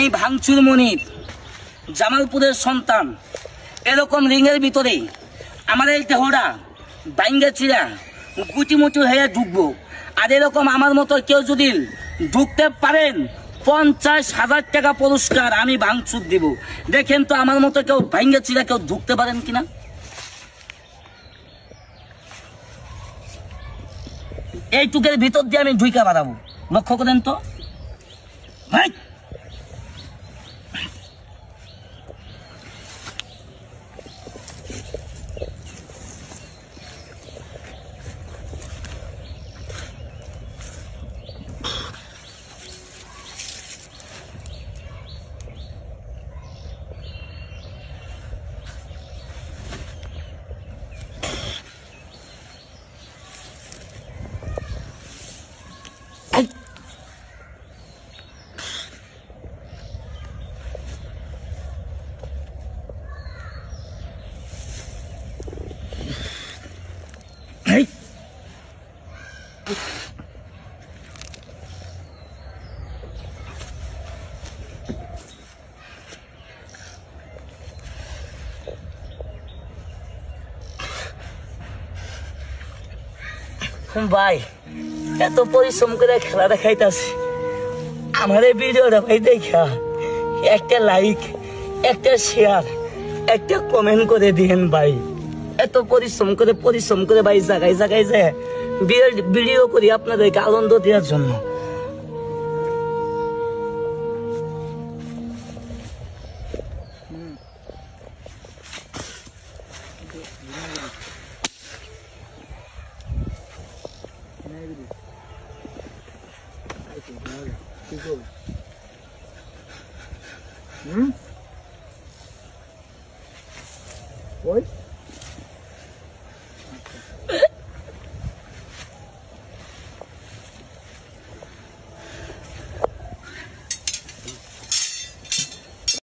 আমি ভাঙচুর মনির, জামালপুরের সন্তান। এরকম রিংয়ের ভিতরে আমার এই দেহটা বাইঙ্গা চিরা গুটিমুটি হয়ে ঢুকবো। আর এরকম আমার মতো কেউ যদি ঢুকতে পারেন 50,000 টাকা পুরস্কার আমি ভাঙচুর দিব। দেখেন তো আমার মতো কেউ বাইঙ্গা চিরা কেউ ঢুকতে পারেন কিনা। এইটুকের ভিতর দিয়ে আমি ঢুইকা বাড়াবো, লক্ষ্য করেন তো ভাই। ভাই এত পরিশ্রম করে খেলা দেখাইতেছি, আমার এই ভিডিওটা ভাই দেখা একটা লাইক, একটা শেয়ার, একটা কমেন্ট করে দিয়েন ভাই। এত পরিশ্রম করে ভাই জায়গায় জায়গায় যায় ভিডিও করি আপনাদেরকে আনন্দ দেওয়ার জন্য। Oi?